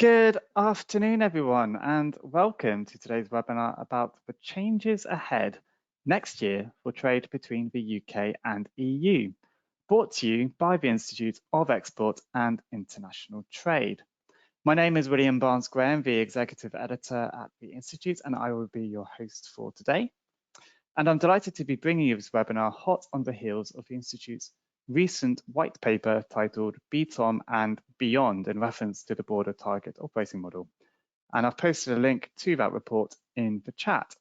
Good afternoon, everyone, and welcome to today's webinar about the changes ahead next year for trade between the UK and EU, brought to you by the Institute of Export and International Trade. My name is William Barnes-Graham, the Executive Editor at the Institute, and I will be your host for today. And I'm delighted to be bringing you this webinar hot on the heels of the Institute's recent white paper titled BTOM and Beyond in reference to the Border Target Operating Model. And I've posted a link to that report in the chat.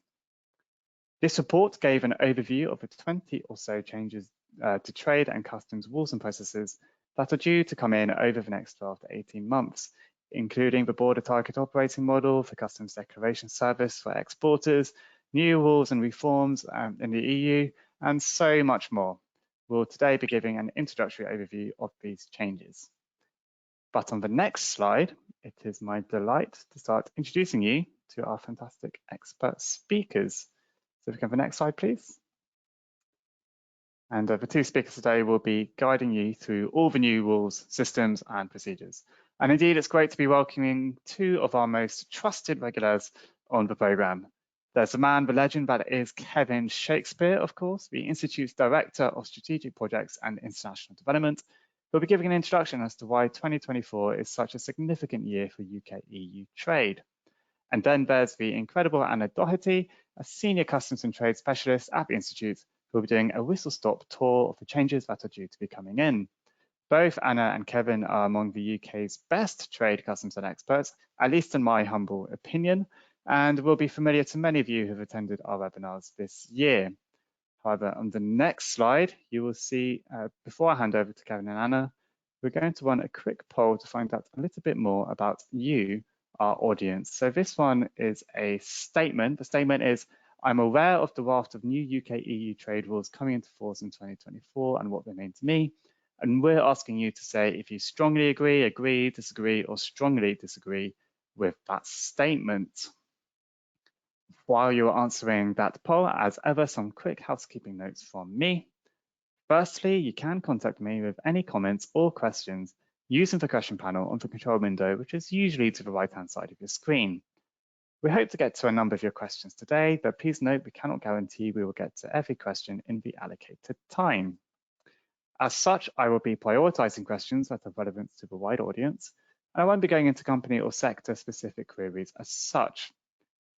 This report gave an overview of the 20 or so changes to trade and customs rules and processes that are due to come in over the next 12 to 18 months, including the Border Target Operating Model, the Customs Declaration Service for exporters, new rules and reforms in the EU, and so much more. We'll today be giving an introductory overview of these changes. But on the next slide, it is my delight to start introducing you to our fantastic expert speakers. So if we can have the next slide, please. And the two speakers today will be guiding you through all the new rules, systems, and procedures. And indeed, it's great to be welcoming two of our most trusted regulars on the programme. There's the man, the legend, that is Kevin Shakespeare, of course, the Institute's Director of Strategic Projects and International Development, who'll be giving an introduction as to why 2024 is such a significant year for UK-EU trade. And then there's the incredible Anna Doherty, a Senior Customs and Trade Specialist at the Institute, who will be doing a whistle-stop tour of the changes that are due to be coming in. Both Anna and Kevin are among the UK's best trade customs and experts, at least in my humble opinion, and will be familiar to many of you who have attended our webinars this year. However, on the next slide, you will see, before I hand over to Kevin and Anna, we're going to run a quick poll to find out a little bit more about you, our audience. So this one is a statement. The statement is, I'm aware of the raft of new UK-EU trade rules coming into force in 2024 and what they mean to me. And we're asking you to say if you strongly agree, disagree, or strongly disagree with that statement. While you're answering that poll, as ever, some quick housekeeping notes from me. Firstly, you can contact me with any comments or questions using the question panel on the control window, which is usually to the right-hand side of your screen. We hope to get to a number of your questions today, but please note we cannot guarantee we will get to every question in the allocated time. As such, I will be prioritizing questions that have relevance to the wide audience, and I won't be going into company or sector-specific queries as such.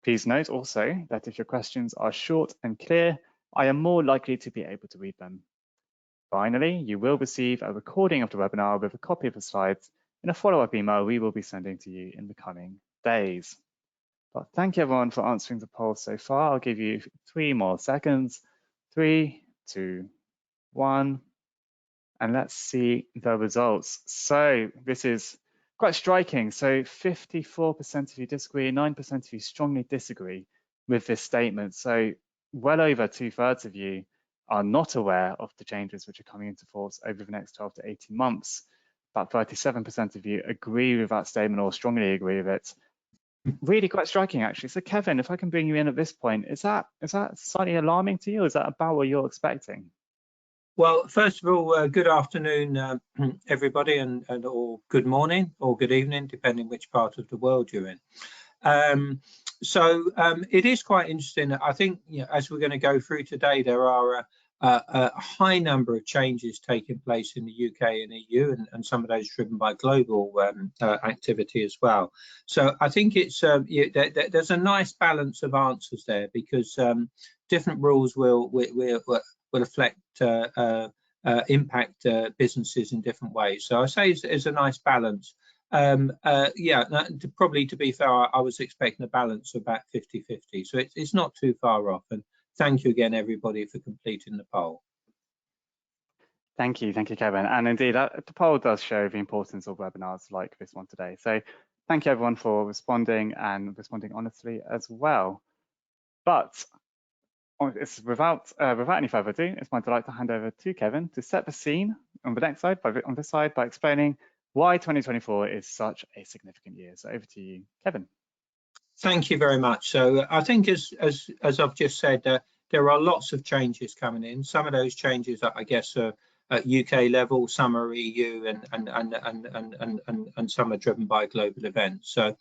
Please note also that if your questions are short and clear, I am more likely to be able to read them. Finally, you will receive a recording of the webinar with a copy of the slides in a follow-up email we will be sending to you in the coming days. But thank you everyone for answering the poll so far. I'll give you 3 more seconds. 3, 2, 1, and let's see the results. So this is quite striking. So 54% of you disagree, 9% of you strongly disagree with this statement. So well over 2/3 of you are not aware of the changes which are coming into force over the next 12 to 18 months. About 37% of you agree with that statement or strongly agree with it. Really quite striking, actually. So Kevin, if I can bring you in at this point, is that slightly alarming to you? Or is that about what you're expecting? Well, first of all, good afternoon, everybody, and or good morning or good evening, depending which part of the world you're in. It is quite interesting. I think, as we're going to go through today, there are a high number of changes taking place in the UK and EU, and some of those driven by global activity as well. So I think it's there's a nice balance of answers there, because different rules will affect impact businesses in different ways. So I say it's a nice balance. Probably, to be fair, I was expecting a balance of about 50-50. So it's not too far off. And thank you again, everybody, for completing the poll. Thank you, Kevin. And indeed, the poll does show the importance of webinars like this one today. So thank you, everyone, for responding and responding honestly as well. But it's without any further ado, it's my delight to hand over to Kevin to set the scene on the next slide, on this side, by explaining why 2024 is such a significant year. So over to you, Kevin. Thank you very much. So I think, as I've just said, there are lots of changes coming in. Some of those changes, I guess, are at UK level, some are EU, and some are driven by global events. So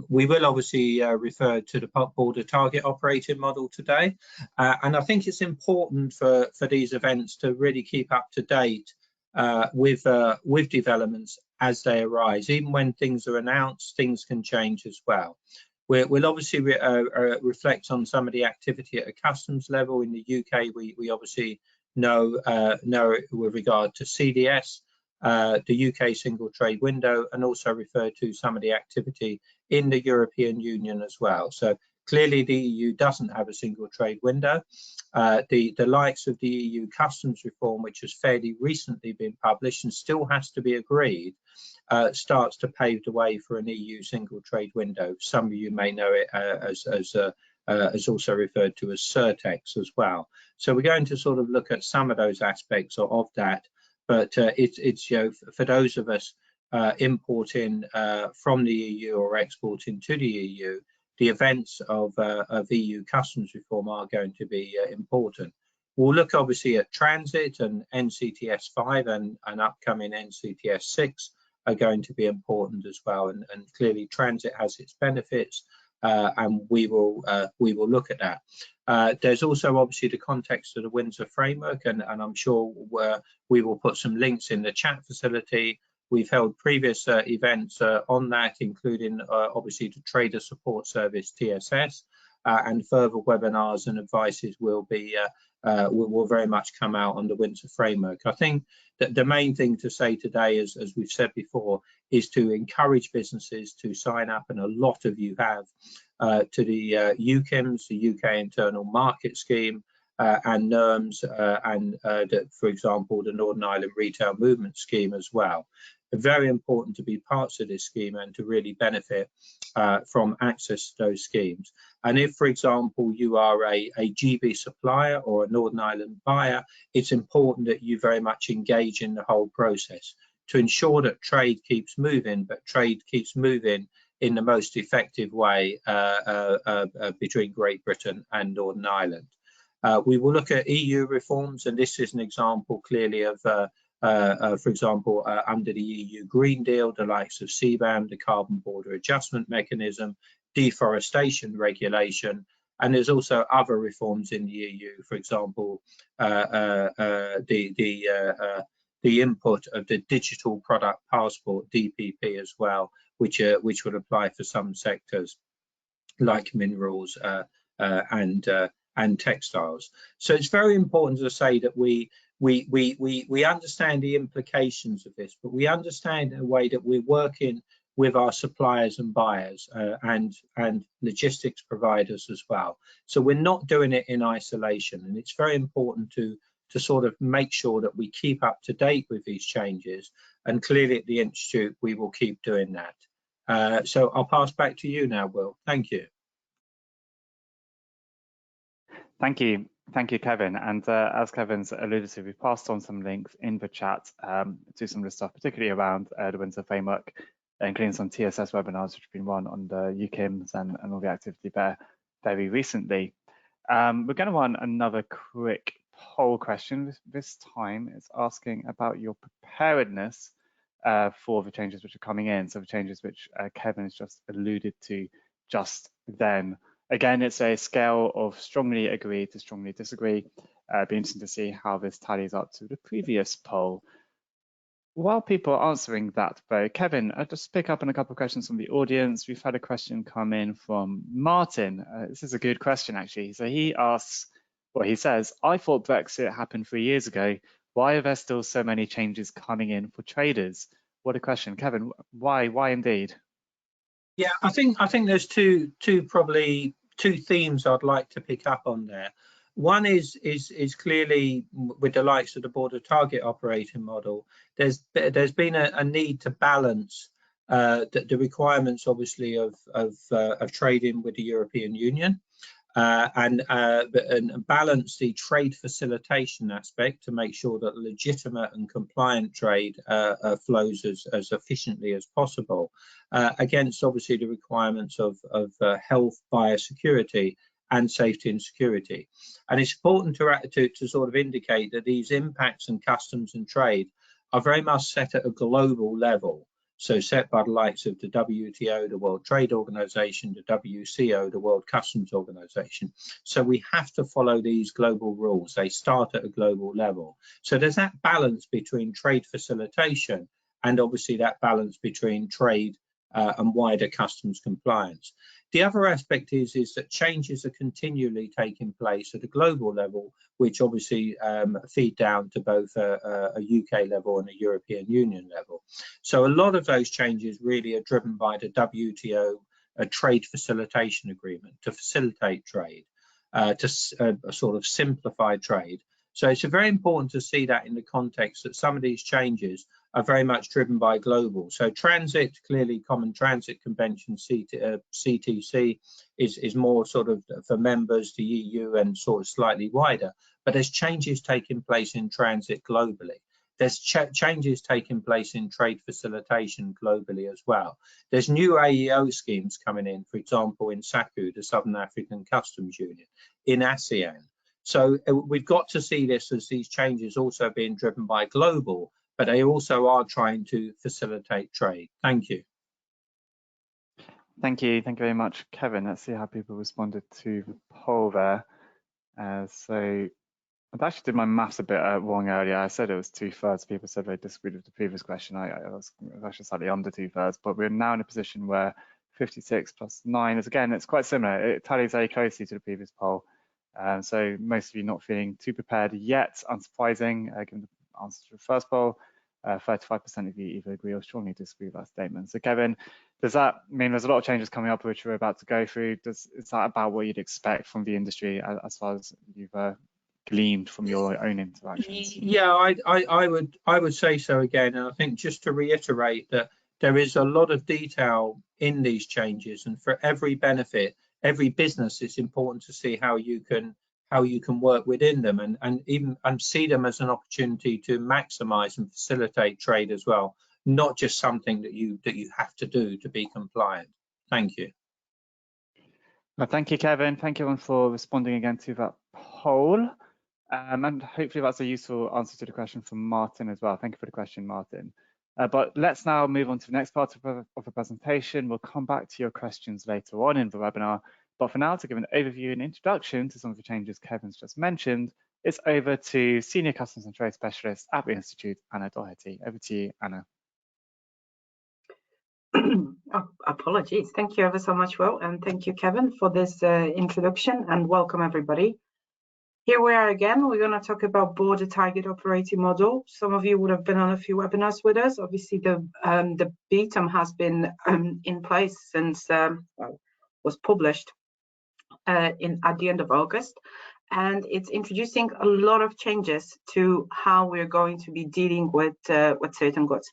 we will obviously refer to the border target operating model today, and I think it's important for these events to really keep up to date with developments as they arise. Even when things are announced, things can change as well. We'll obviously reflect on some of the activity at a customs level. In the UK, we obviously know with regard to CDS, the UK single trade window, and also refer to some of the activity in the European Union as well. So clearly the EU doesn't have a single trade window. The likes of the EU customs reform, which has fairly recently been published and still has to be agreed, starts to pave the way for an EU single trade window. Some of you may know it as also referred to as Certex as well. So we're going to sort of look at some of those aspects of that, but it's for those of us importing from the EU or exporting to the EU, the events of EU customs reform are going to be important. We'll look obviously at transit, and NCTS 5 and upcoming NCTS 6 are going to be important as well, and clearly transit has its benefits, and we will look at that. There's also obviously the context of the Windsor Framework, and I'm sure we will put some links in the chat facility. We've held previous events on that, including obviously the Trader Support Service TSS, and further webinars and advices will very much come out on the Windsor Framework. I think that the main thing to say today, as we've said before, is to encourage businesses to sign up, and a lot of you have, to the UKIMS, the UK Internal Market Scheme, and NERMS, and for example, the Northern Ireland Retail Movement Scheme as well. Very important to be parts of this scheme and to really benefit from access to those schemes. And if, for example, you are a GB supplier or a Northern Ireland buyer, it's important that you very much engage in the whole process to ensure that trade keeps moving, but trade keeps moving in the most effective way between Great Britain and Northern Ireland. We will look at EU reforms, and this is an example clearly of for example, under the EU Green Deal, the likes of CBAM, the Carbon Border Adjustment Mechanism, deforestation regulation, and there's also other reforms in the EU, for example, the input of the Digital Product Passport, DPP, as well, which would apply for some sectors like minerals and textiles. So it's very important to say that we understand the implications of this, but we understand in a way that we're working with our suppliers and buyers and logistics providers as well. So we're not doing it in isolation, and it's very important to sort of make sure that we keep up to date with these changes, and clearly at the Institute we will keep doing that. So I'll pass back to you now, Will. Thank you. Thank you, Kevin. And as Kevin's alluded to, we've passed on some links in the chat to some of the stuff, particularly around the Windsor Framework, including some TSS webinars which have been run on the UKIMS and all the activity there very recently. We're going to run another quick poll question. This time it's asking about your preparedness for the changes which are coming in. So the changes which Kevin has just alluded to just then. Again, it's a scale of strongly agree to strongly disagree. It'd be interesting to see how this tallies up to the previous poll. While people are answering that, though, Kevin, I'll just pick up on a couple of questions from the audience. We've had a question come in from Martin. This is a good question, actually. So he asks, well, he says, I thought Brexit happened 3 years ago. Why are there still so many changes coming in for traders? What a question. Kevin, why indeed? Yeah, I think there's probably two themes I'd like to pick up on there. One is clearly with the likes of the border target operating model, there's been a need to balance the requirements, obviously, of trading with the European Union, and balance the trade facilitation aspect to make sure that legitimate and compliant trade flows as efficiently as possible, against obviously the requirements of health, biosecurity, and safety and security. And it's important to sort of indicate that these impacts on customs and trade are very much set at a global level. So set by the likes of the WTO, the World Trade Organization, the WCO, the World Customs Organization. So we have to follow these global rules. They start at a global level. So there's that balance between trade facilitation and obviously that balance between trade and wider customs compliance. The other aspect is that changes are continually taking place at a global level, which obviously feed down to both a UK level and a European Union level. So a lot of those changes really are driven by the WTO trade facilitation agreement to facilitate trade, to sort of simplify trade. So it's very important to see that in the context that some of these changes are very much driven by global. So transit, clearly Common Transit Convention, CTC, is more sort of for members, the EU, and sort of slightly wider. But there's changes taking place in transit globally. There's changes taking place in trade facilitation globally as well. There's new AEO schemes coming in, for example, in SACU, the Southern African Customs Union, in ASEAN. So we've got to see this as these changes also being driven by global, but they also are trying to facilitate trade. Thank you. Thank you. Thank you very much, Kevin. Let's see how people responded to the poll there. So I actually did my maths a bit wrong earlier. I said it was 2/3 people said they disagreed with the previous question. I was actually slightly under 2/3, but we're now in a position where 56 plus 9 is, again, it's quite similar. It tallies very closely to the previous poll. So most of you not feeling too prepared yet, unsurprising, given the answer to the first poll. 35% of you either agree or strongly disagree with that statement. So Kevin, does that mean there's a lot of changes coming up which we're about to go through? Is that about what you'd expect from the industry as far as you've gleaned from your own interactions? Yeah, I would say so again. And I think just to reiterate that there is a lot of detail in these changes, and for every benefit, every business, it's important to see how you can work within them and see them as an opportunity to maximize and facilitate trade as well, not just something that you have to do to be compliant. Thank you. Well, thank you, Kevin. Thank you everyone for responding again to that poll. And hopefully that's a useful answer to the question from Martin as well. Thank you for the question, Martin. But let's now move on to the next part of the presentation. We'll come back to your questions later on in the webinar. But for now, to give an overview and introduction to some of the changes Kevin's just mentioned, it's over to Senior Customs and Trade Specialist at the Institute, Anna Doherty. Over to you, Anna. Oh, apologies. Thank you ever so much, Will, and thank you, Kevin, for this introduction, and welcome everybody. Here we are again. We're going to talk about border target operating model. Some of you would have been on a few webinars with us. Obviously, the BTOM has been in place since was published at the end of August, and it's introducing a lot of changes to how we're going to be dealing with certain goods.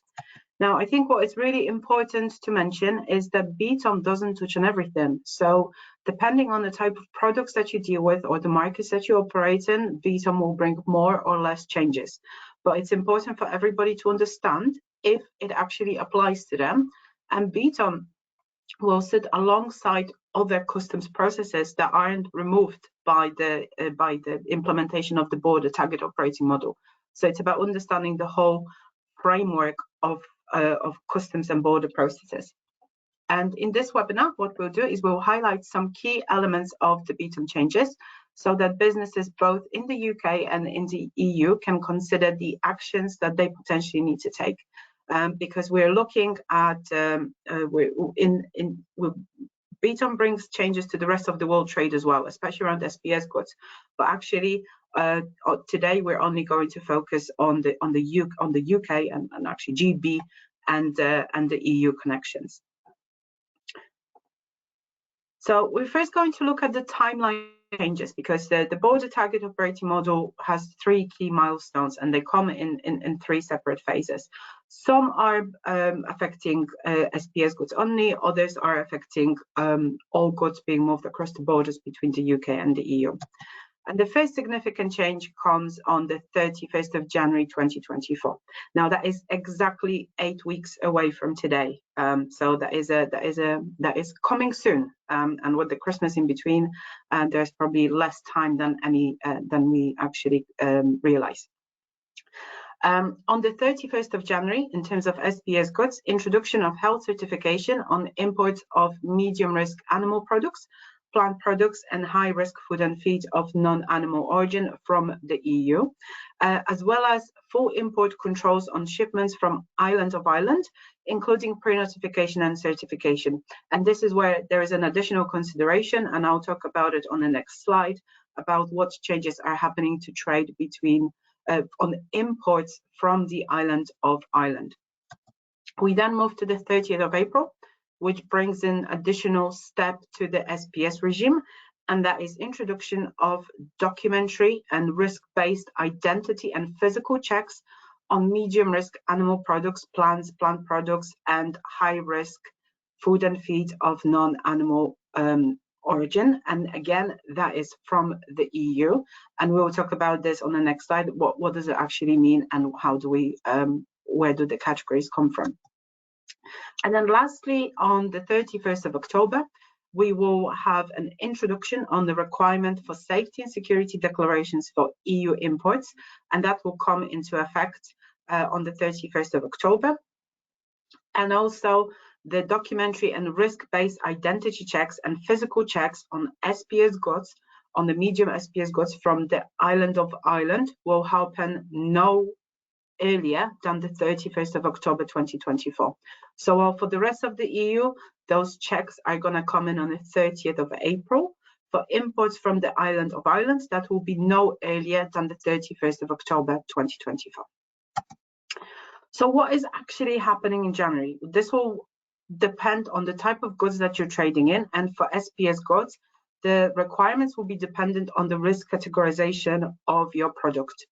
Now, I think what is really important to mention is that BTOM doesn't touch on everything. So depending on the type of products that you deal with or the markets that you operate in, BTOM will bring more or less changes. But it's important for everybody to understand if it actually applies to them. And BTOM will sit alongside other customs processes that aren't removed by the implementation of the border target operating model. So it's about understanding the whole framework of customs and border processes. And in this webinar, what we'll do is we'll highlight some key elements of the BTOM changes so that businesses both in the UK and in the EU can consider the actions that they potentially need to take. Because we're looking at, BTOM brings changes to the rest of the world trade as well, especially around SPS goods. But actually, today we're only going to focus on the UK and actually GB and the EU connections. So we're first going to look at the timeline changes, because the border target operating model has 3 key milestones, and they come in 3 separate phases. Some are affecting SPS goods only, others are affecting all goods being moved across the borders between the UK and the EU. And the first significant change comes on the 31st of January 2024. Now that is exactly 8 weeks away from today. So that is coming soon. And with the Christmas in between, there's probably less time than we actually realize. On the 31st of January, in terms of SPS goods, introduction of health certification on imports of medium risk animal products, plant products and high-risk food and feed of non-animal origin from the EU, as well as full import controls on shipments from island of Ireland, including pre-notification and certification. And this is where there is an additional consideration, and I'll talk about it on the next slide, about what changes are happening to trade between on imports from the island of Ireland. We then move to the 30th of April, which brings in additional step to the SPS regime, and that is introduction of documentary and risk-based identity and physical checks on medium risk animal products, plants, plant products, and high-risk food and feed of non-animal origin. And again, that is from the EU, and we will talk about this on the next slide. What does it actually mean, and how do we where do the categories come from? And then lastly, on the 31st of October, we will have an introduction on the requirement for safety and security declarations for EU imports, and that will come into effect on the 31st of October. And also the documentary and risk-based identity checks and physical checks on SPS goods, on the medium SPS goods from the island of Ireland, will happen no earlier than the 31st of October 2024. So for the rest of the EU, those checks are going to come in on the 30th of April. For imports from the island of Ireland, that will be no earlier than the 31st of October 2024. So what is actually happening in January? This will depend on the type of goods that you're trading in, and for SPS goods, the requirements will be dependent on the risk categorization of your product.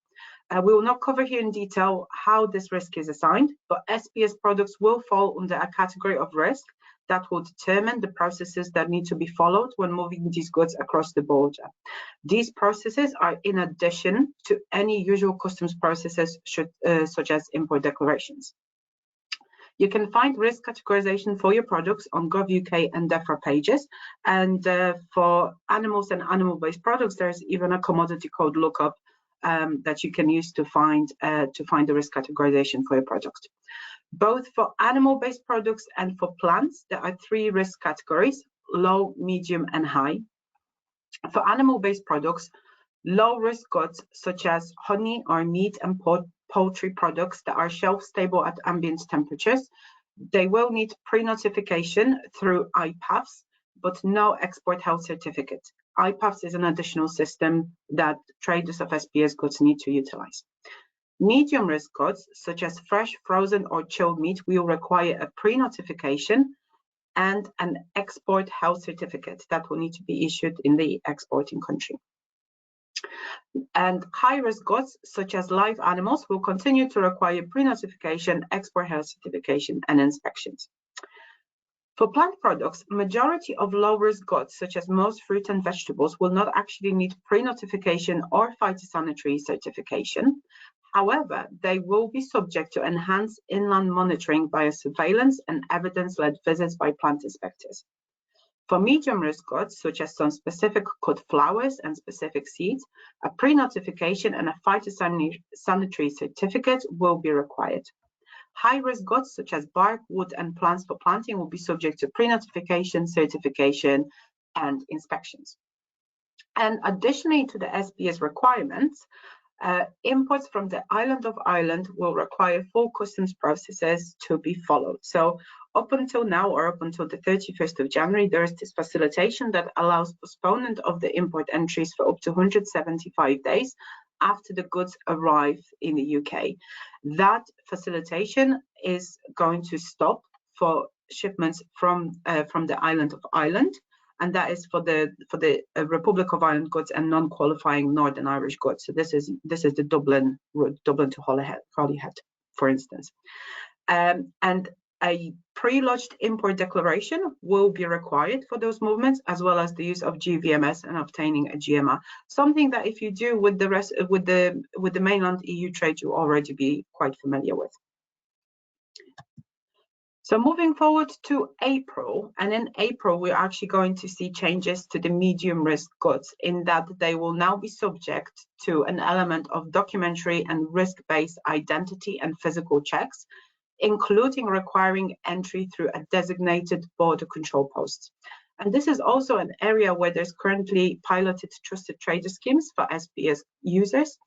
We will not cover here in detail how this risk is assigned, but SPS products will fall under a category of risk that will determine the processes that need to be followed when moving these goods across the border. These processes are in addition to any usual customs processes such as import declarations. You can find risk categorization for your products on Gov.uk and DEFRA pages, and for animals and animal-based products, there's even a commodity code lookup that you can use to find the risk categorization for your product. Both for animal-based products and for plants, there are 3 risk categories: low, medium, and high. For animal-based products, low-risk goods such as honey or meat and poultry products that are shelf-stable at ambient temperatures, they will need pre-notification through IPAFs, but no export health certificate. IPAFs is an additional system that traders of SPS goods need to utilize. Medium risk goods, such as fresh, frozen, or chilled meat, will require a pre-notification and an export health certificate that will need to be issued in the exporting country. And high-risk goods, such as live animals, will continue to require pre-notification, export health certification, and inspections. For plant products, majority of low-risk goods, such as most fruit and vegetables, will not actually need pre-notification or phytosanitary certification. However, they will be subject to enhanced inland monitoring via surveillance and evidence-led visits by plant inspectors. For medium-risk goods, such as some specific cut flowers and specific seeds, a pre-notification and a phytosanitary certificate will be required. High-risk goods, such as bark, wood, and plants for planting, will be subject to pre-notification, certification, and inspections. And additionally to the SPS requirements, imports from the island of Ireland will require full customs processes to be followed. So up until now, or up until the 31st of January, there is this facilitation that allows postponement of the import entries for up to 175 days after the goods arrive in the UK. That facilitation is going to stop for shipments from the island of Ireland, and that is for the Republic of Ireland goods and non-qualifying Northern Irish goods. So this is the Dublin to Holyhead, for instance. And a pre-lodged import declaration will be required for those movements, as well as the use of GVMS and obtaining a GMR. Something that if you do with the rest with the mainland EU trade, you'll already be quite familiar with. So moving forward to April, and in April, we're actually going to see changes to the medium risk goods in that they will now be subject to an element of documentary and risk-based identity and physical checks, including requiring entry through a designated border control post. And this is also an area where there's currently piloted trusted trader schemes for SPS users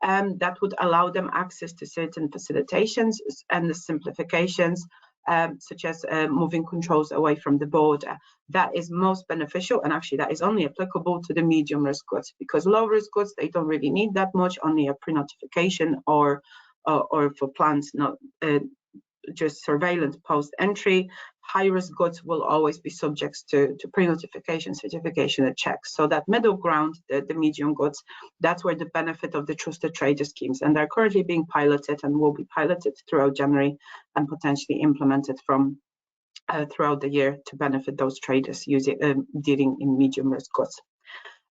that would allow them access to certain facilitations and the simplifications, such as moving controls away from the border. That is most beneficial, and actually that is only applicable to the medium risk goods, because low risk goods, they don't really need that much, only a pre-notification or for plans not just surveillance post entry. High risk goods will always be subject to pre-notification, certification, and checks. So that middle ground, the medium goods, that's where the benefit of the trusted trader schemes, and they're currently being piloted and will be piloted throughout January and potentially implemented from throughout the year to benefit those traders dealing in medium risk goods.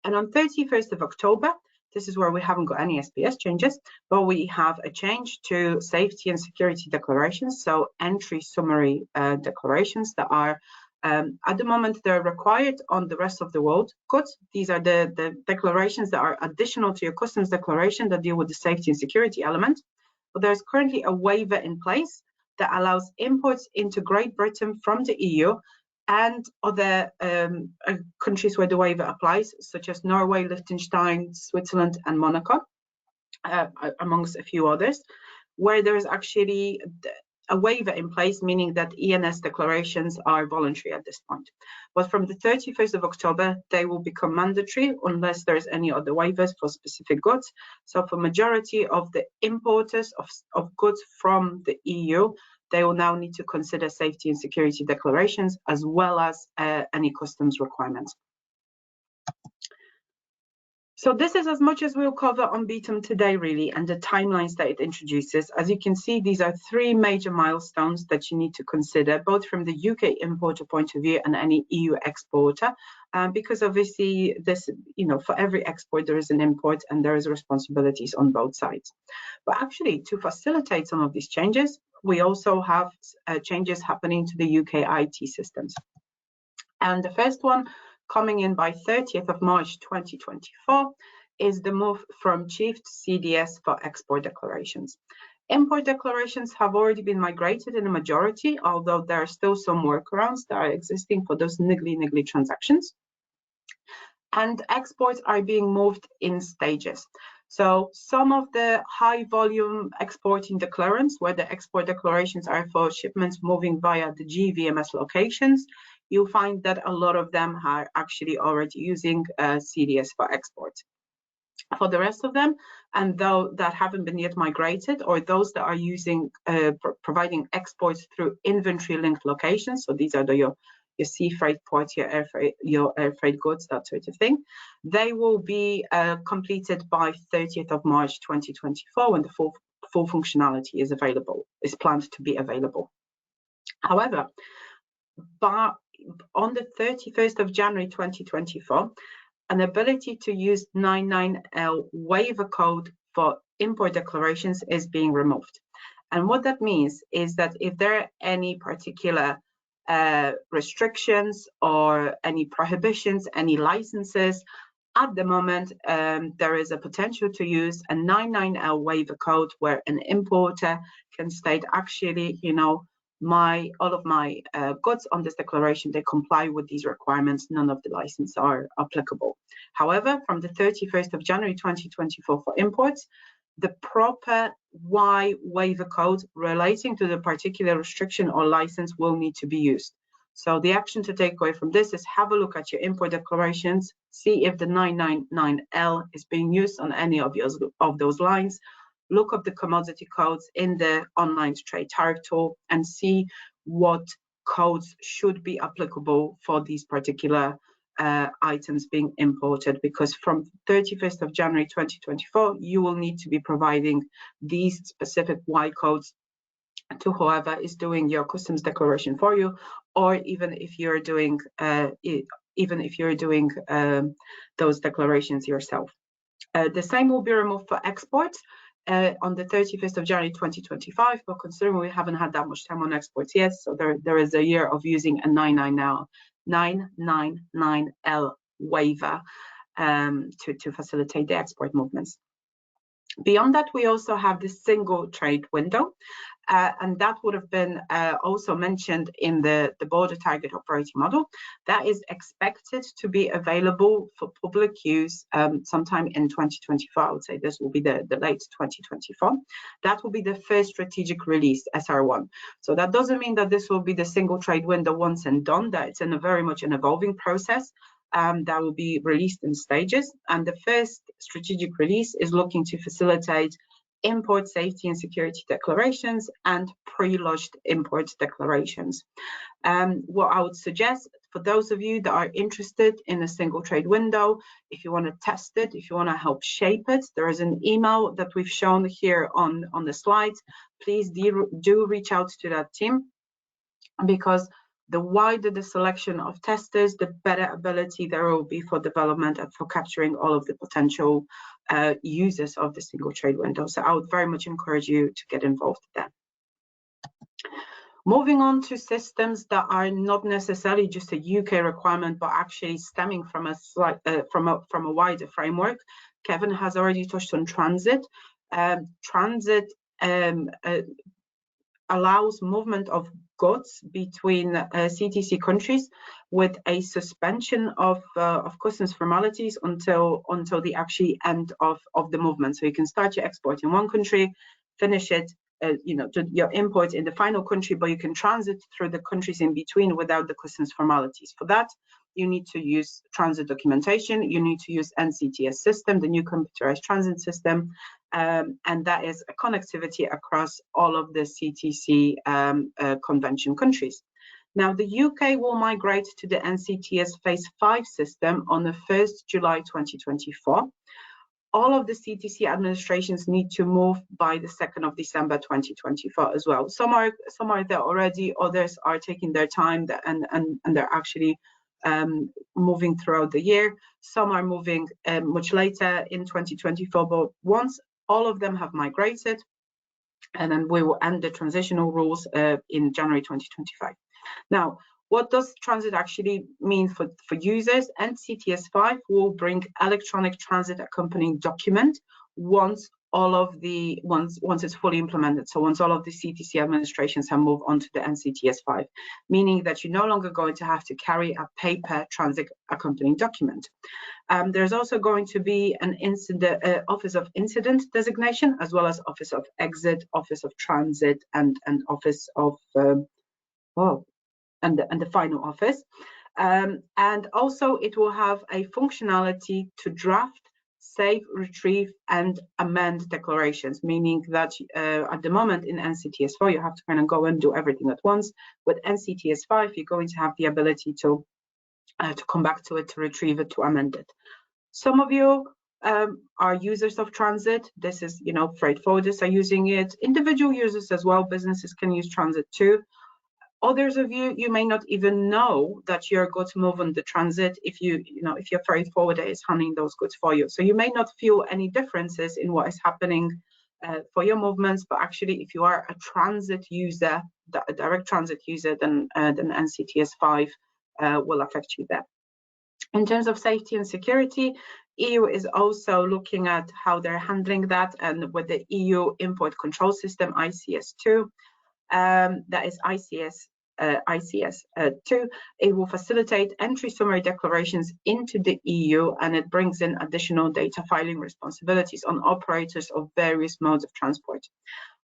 And on 31st of October, this is where we haven't got any SPS changes, but we have a change to safety and security declarations. So entry summary declarations that are, at the moment, they're required on the rest of the world goods. These are the declarations that are additional to your customs declaration that deal with the safety and security element. But there's currently a waiver in place that allows imports into Great Britain from the EU and other countries where the waiver applies, such as Norway, Liechtenstein, Switzerland, and Monaco, amongst a few others, where there is actually a waiver in place, meaning that ENS declarations are voluntary at this point. But from the 31st of October, they will become mandatory unless there's any other waivers for specific goods. So for majority of the importers of goods from the EU, they will now need to consider safety and security declarations as well as any customs requirements. So this is as much as we'll cover on BTOM today, really, and the timelines that it introduces. As you can see, these are three major milestones that you need to consider, both from the UK importer point of view and any EU exporter, because obviously this, for every export there is an import and there is responsibilities on both sides. But actually, to facilitate some of these changes, we also have changes happening to the UK IT systems. And the first one, coming in by 30th of March 2024, is the move from Chief to CDS for export declarations. Import declarations have already been migrated in a majority, although there are still some workarounds that are existing for those niggly transactions. And exports are being moved in stages. So some of the high volume exporting declarants, where the export declarations are for shipments moving via the GVMS locations, you'll find that a lot of them are actually already using CDS for export. For the rest of them, and though that haven't been yet migrated, or those that are using providing exports through inventory linked locations, so these are your sea freight ports, your air freight goods, that sort of thing, they will be completed by 30th of March 2024 when the full functionality is planned to be available. However, on the 31st of January 2024, an ability to use 99L waiver code for import declarations is being removed. And what that means is that if there are any particular restrictions or any prohibitions, any licenses, at the moment, there is a potential to use a 99L waiver code where an importer can state, actually, all of my goods on this declaration, they comply with these requirements, none of the licenses are applicable. However, from the 31st of January 2024 for imports, the proper Y waiver code relating to the particular restriction or license will need to be used. So the action to take away from this is have a look at your import declarations, see if the 999L is being used on any of those lines, look up the commodity codes in the online trade tariff tool and see what codes should be applicable for these particular items being imported, because from 31st of January 2024, you will need to be providing these specific Y codes to whoever is doing your customs declaration for you, or even if you're doing those declarations yourself. The same will be removed for exports on the 31st of January 2025, but considering we haven't had that much time on exports yet, so there is a year of using a 999L waiver to facilitate the export movements. Beyond that, we also have the single trade window, and that would have been also mentioned in the border target operating model. That is expected to be available for public use sometime in 2024. I would say this will be the late 2024. That will be the first strategic release, SR1. So that doesn't mean that this will be the single trade window once and done, that it's in a very much an evolving process. That will be released in stages, and the first strategic release is looking to facilitate import safety and security declarations and pre-lodged import declarations. What I would suggest for those of you that are interested in a single trade window, if you want to test it, if you want to help shape it, there is an email that we've shown here on the slides. Please do reach out to that team, because the wider the selection of testers, the better ability there will be for development and for capturing all of the potential users of the single trade window. So I would very much encourage you to get involved there. Moving on to systems that are not necessarily just a UK requirement, but actually stemming from a wider framework. Kevin has already touched on transit. Transit allows movement of goods between CTC countries with a suspension of customs formalities until the actual end of the movement. So you can start your export in one country, finish it, your import in the final country, but you can transit through the countries in between without the customs formalities. For that, you need to use transit documentation, you need to use NCTS system, the new computerized transit system, and that is a connectivity across all of the CTC convention countries. Now, the UK will migrate to the NCTS Phase 5 system on the 1st July 2024. All of the CTC administrations need to move by the 2nd of December 2024 as well. Some are there already, others are taking their time and they're actually moving throughout the year. Some are moving much later in 2024, but once all of them have migrated, and then we will end the transitional rules in January 2025. Now, what does transit actually mean for users? NCTS 5 will bring electronic transit accompanying document once it's fully implemented. So once all of the CTC administrations have moved on to the NCTS 5, meaning that you're no longer going to have to carry a paper transit accompanying document. There's also going to be an Office of Incident designation, as well as Office of Exit, Office of Transit, and Office of and the final office. And also it will have a functionality to draft, save, retrieve, and amend declarations, meaning that at the moment in NCTS 4, you have to kind of go and do everything at once. With NCTS 5, you're going to have the ability to come back to it, to retrieve it, to amend it. Some of you are users of transit. This is, freight forwarders are using it. Individual users as well, businesses can use transit too. Others of you may not even know that your goods move on the transit if your freight forwarder is handling those goods for you. So you may not feel any differences in what is happening for your movements, but actually if you are a transit user, a direct transit user, then NCTS 5 will affect you there. In terms of safety and security, EU is also looking at how they're handling that, and with the EU Import Control System, ICS2, that is ICS2, it will facilitate entry summary declarations into the EU, and it brings in additional data filing responsibilities on operators of various modes of transport.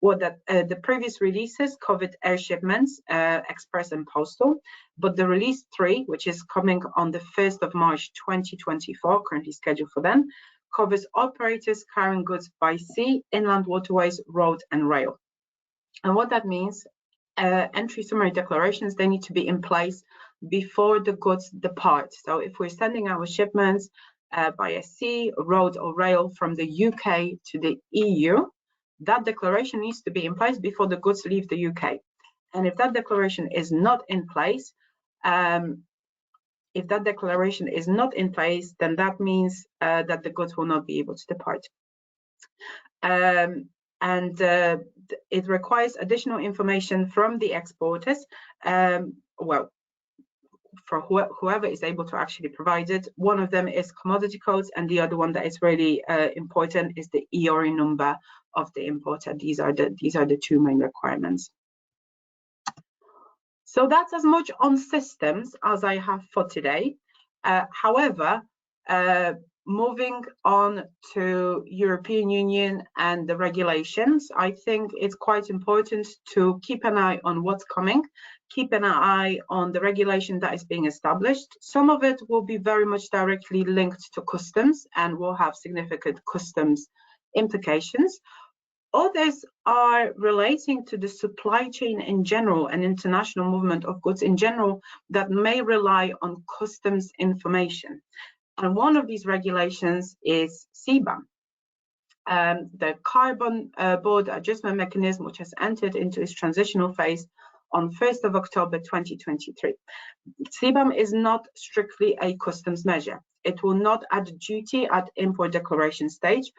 The previous releases covered air shipments, express and postal, but the release 3, which is coming on the 1st of March 2024, currently scheduled for then, covers operators carrying goods by sea, inland waterways, road and rail. And what that means, entry summary declarations, they need to be in place before the goods depart. So if we're sending our shipments by a sea, road or rail from the UK to the EU, that declaration needs to be in place before the goods leave the UK. And if that declaration is not in place, then that means that the goods will not be able to depart. It requires additional information from the exporters, well, for whoever is able to actually provide it. One of them is commodity codes, and the other one that is really important is the EORI number of the importer. These are the two main requirements. So that's as much on systems as I have for today. However, moving on to European Union and the regulations, I think it's quite important to keep an eye on what's coming, keep an eye on the regulation that is being established. Some of it will be very much directly linked to customs and will have significant customs implications. Others are relating to the supply chain in general and international movement of goods in general that may rely on customs information. And one of these regulations is CBAM, the Carbon Border Adjustment Mechanism, which has entered into its transitional phase on 1st of October 2023. CBAM is not strictly a customs measure. It will not add duty at import declaration stage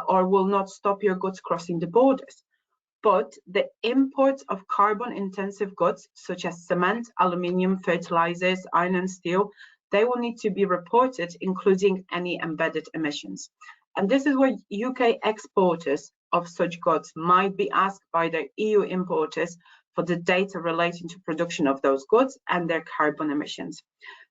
or will not stop your goods crossing the borders. But the imports of carbon-intensive goods, such as cement, aluminium, fertilizers, iron and steel, they will need to be reported, including any embedded emissions. And this is where UK exporters of such goods might be asked by their EU importers for the data relating to production of those goods and their carbon emissions.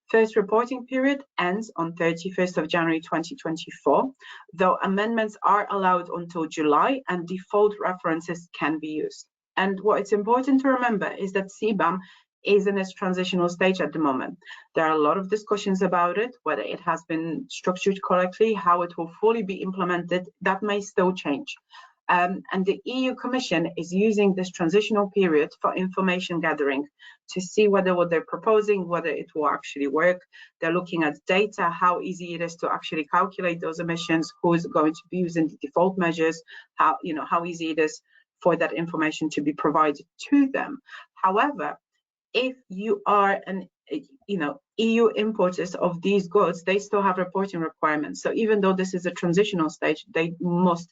First reporting period ends on 31st of January 2024, though amendments are allowed until July and default references can be used. And what it's important to remember is that CBAM is in its transitional stage at the moment. There are a lot of discussions about it, whether it has been structured correctly, how it will fully be implemented, that may still change. And the EU Commission is using this transitional period for information gathering to see whether what they're proposing, whether it will actually work. They're looking at data, how easy it is to actually calculate those emissions, who is going to be using the default measures, how easy it is for that information to be provided to them. However, if you are an EU importers of these goods, they still have reporting requirements. So even though this is a transitional stage, they must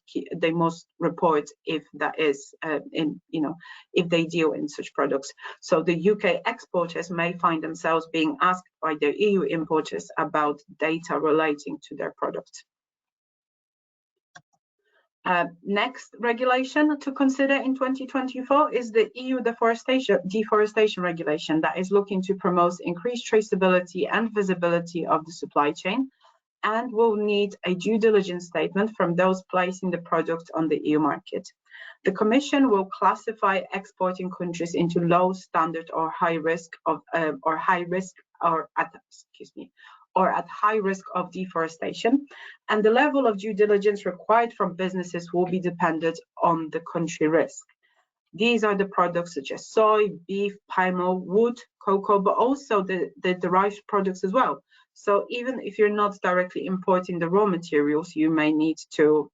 report if that is if they deal in such products. So the UK exporters may find themselves being asked by their EU importers about data relating to their products. Next regulation to consider in 2024 is the EU deforestation regulation that is looking to promote increased traceability and visibility of the supply chain and will need a due diligence statement from those placing the product on the EU market. The Commission will classify exporting countries into low standard or high risk of at high risk of deforestation, and the level of due diligence required from businesses will be dependent on the country risk. These are the products such as soy, beef, palm oil, wood, cocoa, but also the derived products as well. So even if you're not directly importing the raw materials, you may need to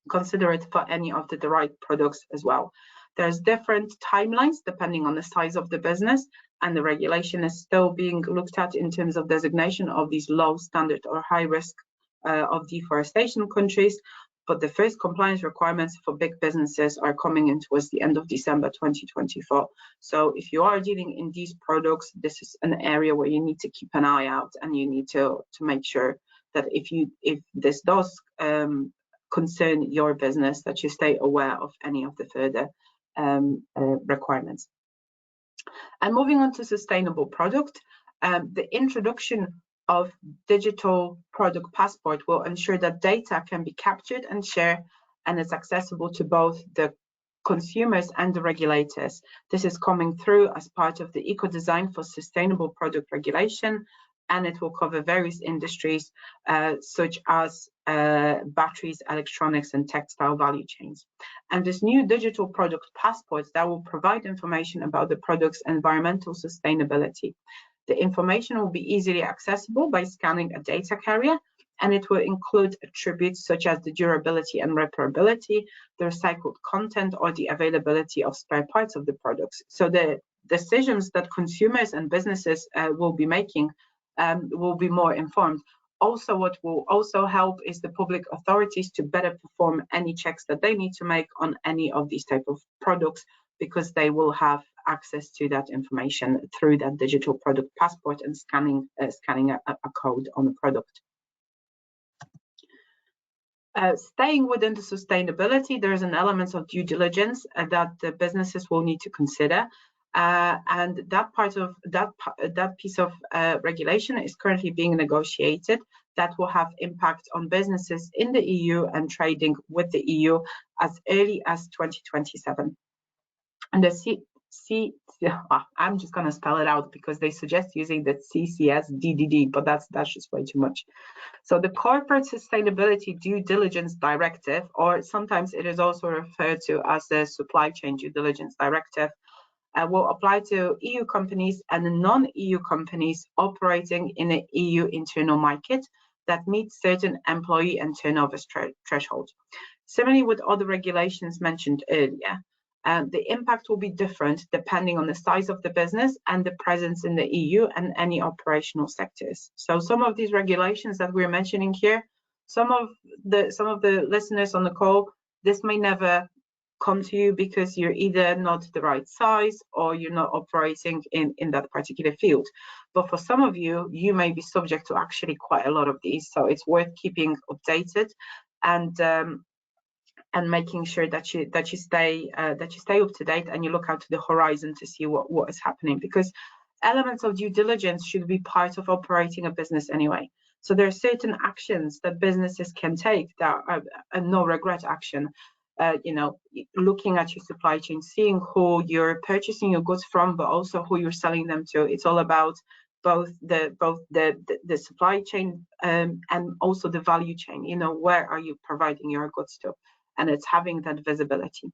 consider it for any of the derived products as well. There's different timelines depending on the size of the business, and the regulation is still being looked at in terms of designation of these low standard or high risk of deforestation countries. But the first compliance requirements for big businesses are coming in towards the end of December 2024. So if you are dealing in these products, this is an area where you need to keep an eye out, and you need to make sure that if this does concern your business, that you stay aware of any of the further requirements. And moving on to sustainable product, the introduction of digital product passport will ensure that data can be captured and shared and is accessible to both the consumers and the regulators. This is coming through as part of the eco-design for sustainable product regulation, and it will cover various industries such as batteries, electronics, and textile value chains. And this new digital product passport that will provide information about the product's environmental sustainability. The information will be easily accessible by scanning a data carrier, and it will include attributes such as the durability and repairability, the recycled content, or the availability of spare parts of the products. So the decisions that consumers and businesses will be making will be more informed. Also, what will also help is the public authorities to better perform any checks that they need to make on any of these type of products, because they will have access to that information through that digital product passport and scanning a code on the product. Staying within the sustainability, there is an element of due diligence that the businesses will need to consider. And that part of that piece of regulation is currently being negotiated. That will have impact on businesses in the EU and trading with the EU as early as 2027. And the I'm just going to spell it out because they suggest using the CCS-DDD, but that's just way too much. So the Corporate Sustainability Due Diligence Directive, or sometimes it is also referred to as the Supply Chain Due Diligence Directive, will apply to EU companies and non-EU companies operating in an EU internal market that meets certain employee and turnover thresholds. Similarly with other regulations mentioned earlier, the impact will be different depending on the size of the business and the presence in the EU and any operational sectors. So some of these regulations that we're mentioning here, some of the listeners on the call, this may never come to you because you're either not the right size or you're not operating in that particular field. But for some of you, you may be subject to actually quite a lot of these. So it's worth keeping updated and making sure that you stay up to date and you look out to the horizon to see what is happening, because elements of due diligence should be part of operating a business anyway. So there are certain actions that businesses can take that are a no regret action. Looking at your supply chain, seeing who you're purchasing your goods from, but also who you're selling them to. It's all about both the supply chain and also the value chain. Where are you providing your goods to? And it's having that visibility.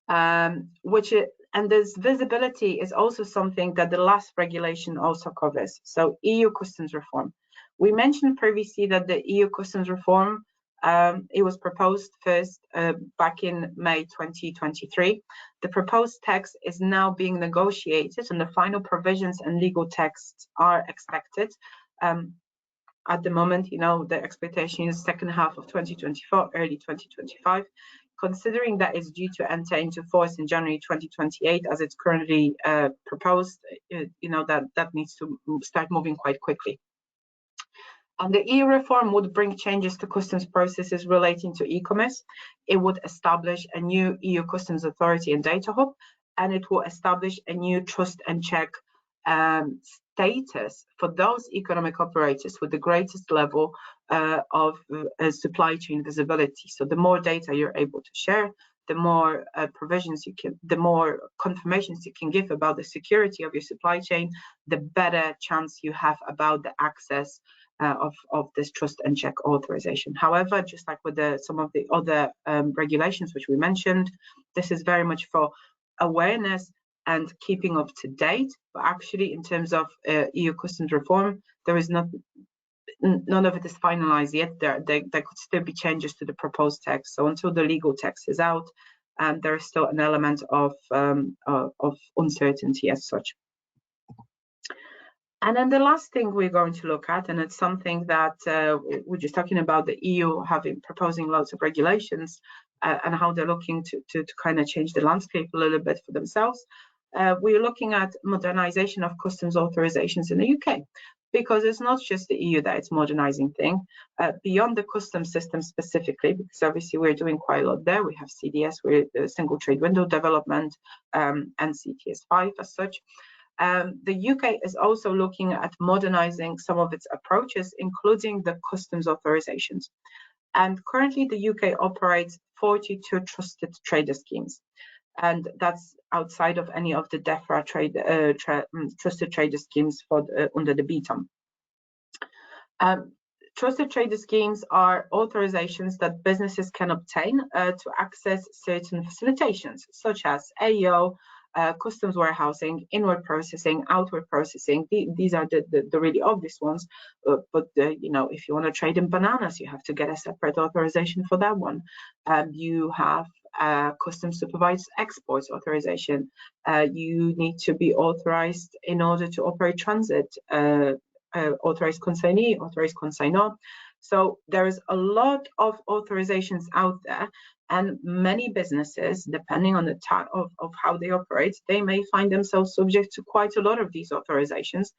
And this visibility is also something that the last regulation also covers. So EU customs reform. We mentioned previously that the EU customs reform, it was proposed first back in May 2023. The proposed text is now being negotiated and the final provisions and legal texts are expected. At the moment, the expectation is second half of 2024, early 2025. Considering that it's due to enter into force in January 2028, as it's currently proposed, that needs to start moving quite quickly. And the EU reform would bring changes to customs processes relating to e-commerce. It would establish a new EU customs authority and data hub, and it will establish a new trust and check status for those economic operators with the greatest level of supply chain visibility. So the more data you're able to share, the more the more confirmations you can give about the security of your supply chain, the better chance you have about the access of this trust and check authorization. However, just like with some of the other regulations which we mentioned, this is very much for awareness and keeping up to date. But actually, in terms of EU customs reform, there is none of it is finalized yet. There could still be changes to the proposed text. So until the legal text is out, there is still an element of uncertainty as such. And then the last thing we're going to look at, and it's something that we're just talking about the EU proposing lots of regulations and how they're looking to kind of change the landscape a little bit for themselves. We're looking at modernization of customs authorizations in the UK, because it's not just the EU that it's modernizing thing. Beyond the customs system specifically, because obviously we're doing quite a lot there. We have CDS, we're the single trade window development, NCTS 5 as such. The UK is also looking at modernizing some of its approaches, including the customs authorizations. And currently the UK operates 42 trusted trader schemes. And that's outside of any of the DEFRA trusted trader schemes under the BTOM. Trusted trader schemes are authorizations that businesses can obtain to access certain facilitations, such as AEO, customs warehousing, inward processing, outward processing. These are the really obvious ones. But you know, if you want to trade in bananas, you have to get a separate authorization for that one. You have customs supervised exports authorization. You need to be authorized in order to operate transit. Authorized consignee, authorized consignor. So there is a lot of authorizations out there, and many businesses, depending on the type of how they operate, they may find themselves subject to quite a lot of these authorizations.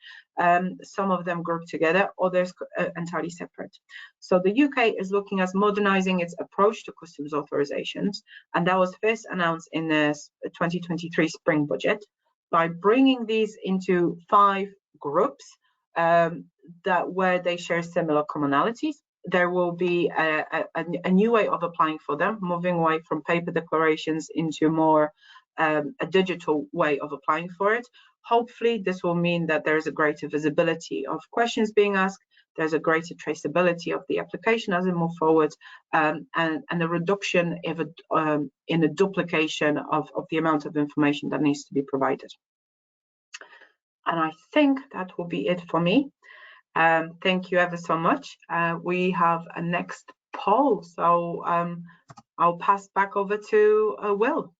Some of them grouped together, others entirely separate. So the UK is looking at modernizing its approach to customs authorizations, and that was first announced in the 2023 spring budget by bringing these into 5 groups where they share similar commonalities. There will be a new way of applying for them, moving away from paper declarations into more a digital way of applying for it. Hopefully, this will mean that there is a greater visibility of questions being asked, there's a greater traceability of the application as we move forward, and a reduction in the duplication of the amount of information that needs to be provided. And I think that will be it for me. Thank you ever so much. We have a next poll, so I'll pass back over to Will.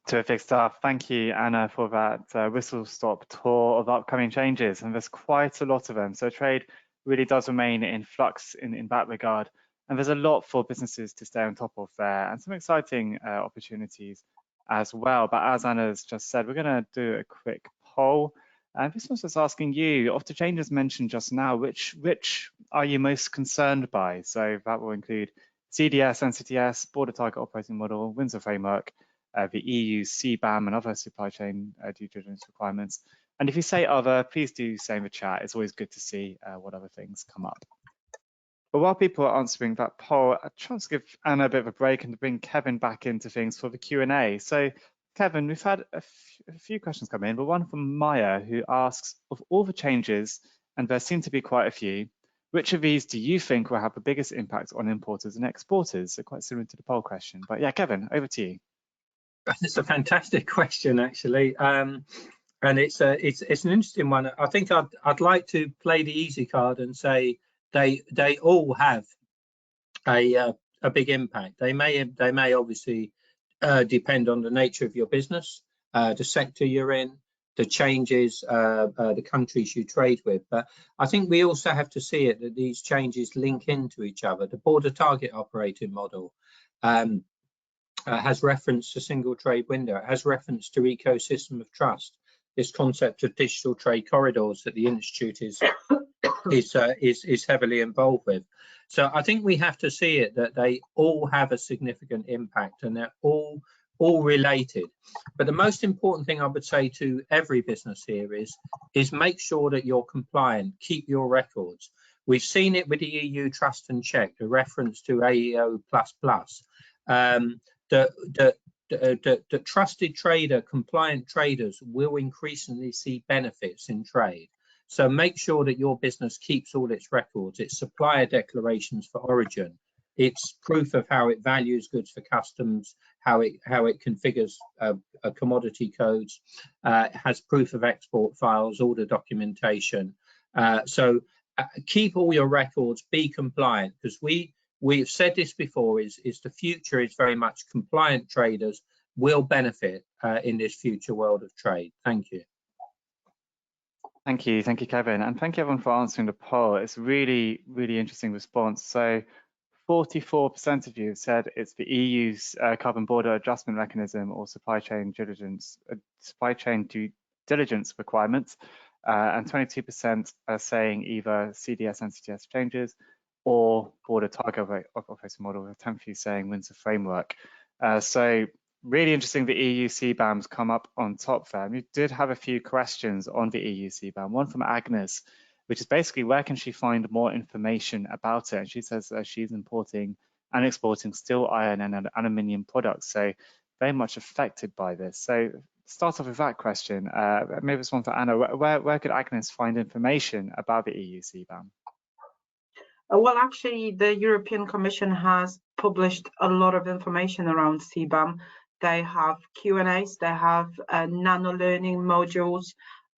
Terrific stuff. Thank you, Anna, for that whistle-stop tour of upcoming changes. And there's quite a lot of them. So trade really does remain in flux in that regard. And there's a lot for businesses to stay on top of there, and some exciting opportunities as well. But as Anna's just said, we're going to do a quick poll. And this one's just asking you, of the changes mentioned just now, which are you most concerned by? So that will include CDS, NCTS, Border Target Operating Model, Windsor Framework, the EU CBAM and other supply chain due diligence requirements. And if you say other, please do say in the chat. It's always good to see what other things come up. But while people are answering that poll, I try to give Anna a bit of a break and to bring Kevin back into things for the Q&A. So Kevin, we've had a few questions come in, but one from Maya, who asks, of all the changes, and there seem to be quite a few, which of these do you think will have the biggest impact on importers and exporters? So quite similar to the poll question. But yeah, Kevin, over to you. It's a fantastic question, actually, and it's an interesting one. I think I'd like to play the easy card and say they all have a big impact. They may obviously depend on the nature of your business, the sector you're in, the changes, the countries you trade with. But I think we also have to see it that these changes link into each other. The border target operating model has reference to single trade window. It has reference to ecosystem of trust. This concept of digital trade corridors that the Institute is heavily involved with. So I think we have to see it that they all have a significant impact and they're all related. But the most important thing I would say to every business here is make sure that you're compliant, keep your records. We've seen it with the EU Trust and Check, the reference to AEO++. The trusted trader, compliant traders will increasingly see benefits in trade. So make sure that your business keeps all its records, its supplier declarations for origin, its proof of how it values goods for customs, how it configures commodity codes, has proof of export files, order documentation. So keep all your records, be compliant, because we've said this before, is the future is very much compliant traders will benefit in this future world of trade. Thank you. Thank you, Kevin, and thank you everyone for answering the poll. It's really, really interesting response. So 44% of you have said it's the EU's carbon border adjustment mechanism or supply chain due diligence requirements, and 22% are saying either CDS NCTS changes or border target operating model, with 10 few saying Windsor Framework. So really interesting, the EU CBAMs come up on top there. And we did have a few questions on the EU CBAM, one from Agnes, which is basically where can she find more information about it? And she says she's importing and exporting steel, iron and aluminium products, so very much affected by this. So start off with that question. Maybe it's one for Anna. Where could Agnes find information about the EU CBAM? Well, actually, the European Commission has published a lot of information around CBAM. they have Q&As, they have nano learning modules,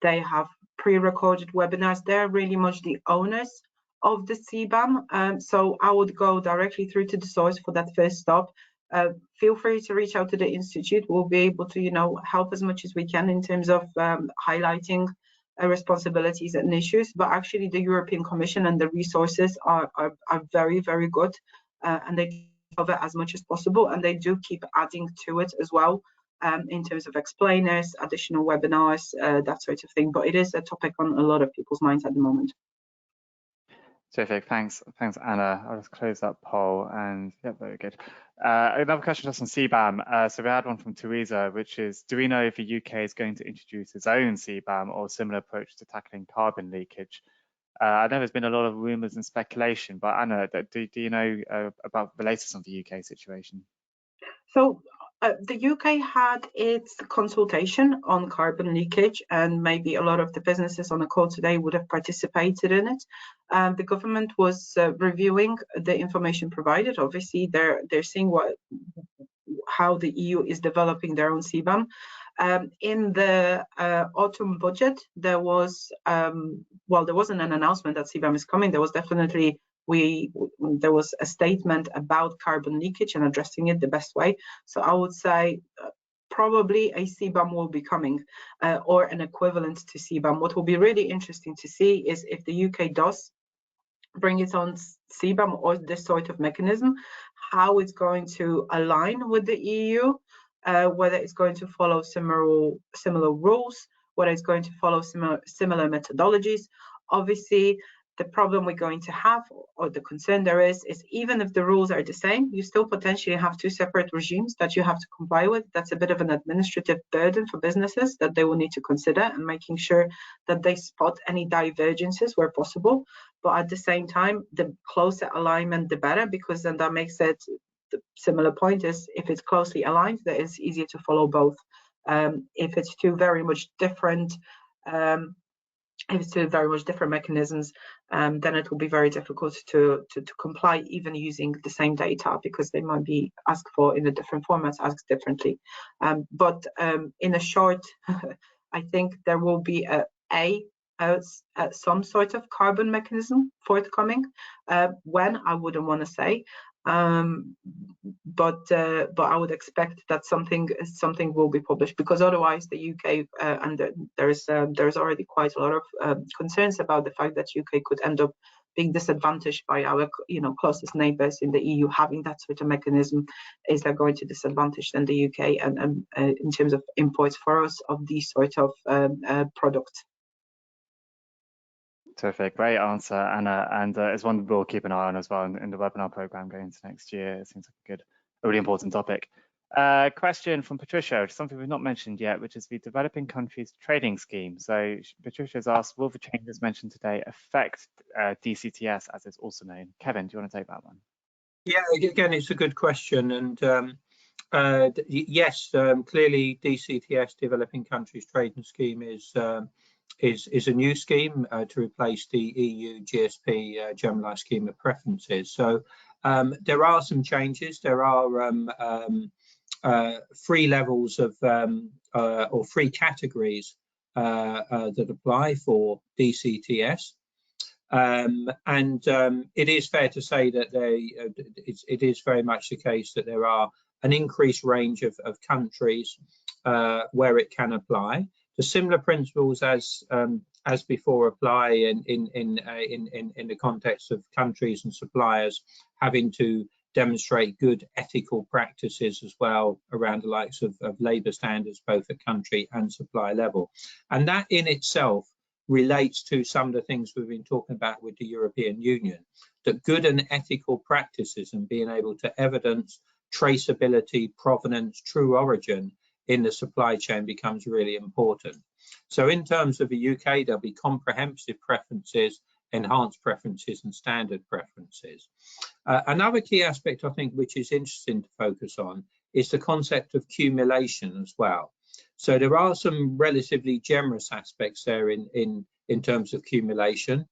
they have pre-recorded webinars. They're really much the owners of the CBAM. So I would go directly through to the source for that first stop. Feel free to reach out to the Institute. We'll be able to, help as much as we can in terms of highlighting responsibilities and issues. But actually, the European Commission and the resources are very, very good, and they cover as much as possible, and they do keep adding to it as well, in terms of explainers, additional webinars, that sort of thing. But it is a topic on a lot of people's minds at the moment. Terrific, thanks Anna. I'll just close that poll, and yeah, very good. Another question just on CBAM. So we had one from Teresa, which is, do we know if the UK is going to introduce its own CBAM or a similar approach to tackling carbon leakage? I know there's been a lot of rumours and speculation, but Anna, do you know about the latest on the UK situation? So the UK had its consultation on carbon leakage, and maybe a lot of the businesses on the call today would have participated in it. The government was reviewing the information provided. Obviously, they're seeing how the EU is developing their own CBAM. In the autumn budget, there was there wasn't an announcement that CBAM is coming. There was definitely there was a statement about carbon leakage and addressing it the best way. So I would say probably a CBAM will be coming, or an equivalent to CBAM. What will be really interesting to see is if the UK does bring its own CBAM or this sort of mechanism, how it's going to align with the EU, whether it's going to follow similar rules, whether it's going to follow similar methodologies. Obviously, the problem we're going to have, or the concern there is even if the rules are the same, you still potentially have two separate regimes that you have to comply with. That's a bit of an administrative burden for businesses that they will need to consider, and making sure that they spot any divergences where possible. But at the same time, the closer alignment, the better, because then that makes it, the similar point is, if it's closely aligned, that it's easier to follow both. If it's two very much different mechanisms, then it will be very difficult to comply, even using the same data, because they might be asked for in a different formats, asked differently. But in a short, I think there will be some sort of carbon mechanism forthcoming. When, I wouldn't want to say. But I would expect that something will be published, because otherwise the UK and there's already quite a lot of concerns about the fact that UK could end up being disadvantaged by our closest neighbours in the EU having that sort of mechanism. Is that going to disadvantage then the UK and in terms of imports for us of these sort of products? Terrific, great answer, Anna, and it's one we'll keep an eye on as well in the webinar program going into next year. It seems like a really important topic. Question from Patricia, something we've not mentioned yet, which is the Developing Countries Trading Scheme. So Patricia has asked, will the changes mentioned today affect DCTS, as it's also known? Kevin, do you want to take that one? Yeah, again, it's a good question, and yes, clearly DCTS, Developing Countries Trading Scheme, is a new scheme to replace the EU GSP Generalised Scheme of Preferences. So there are some changes. There are 3 levels of or 3 categories that apply for DCTS, and it is fair to say that it is very much the case that there are an increased range of countries where it can apply. The similar principles as before apply in the context of countries and suppliers having to demonstrate good ethical practices as well around the likes of labour standards, both at country and supply level. And that in itself relates to some of the things we've been talking about with the European Union, that good and ethical practices and being able to evidence traceability, provenance, true origin in the supply chain becomes really important. So in terms of the UK, there'll be comprehensive preferences, enhanced preferences and standard preferences. Another key aspect, I think, which is interesting to focus on is the concept of cumulation as well. So there are some relatively generous aspects there in terms of cumulation.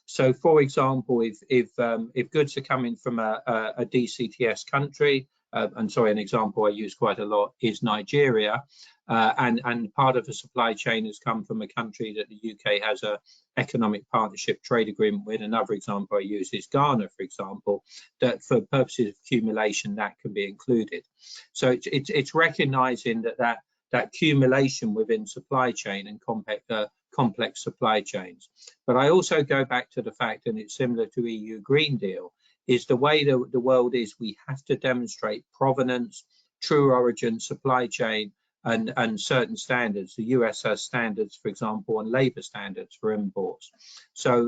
So for example, if goods are coming from a DCTS country, and sorry, an example I use quite a lot is Nigeria. And part of the supply chain has come from a country that the UK has a economic partnership trade agreement with. Another example I use is Ghana, for example, that for purposes of accumulation that can be included. So it's recognizing that accumulation within supply chain and complex supply chains. But I also go back to the fact, and it's similar to EU Green Deal, is the way the world is, we have to demonstrate provenance, true origin, supply chain, and certain standards. The US has standards, for example, on labour standards for imports, so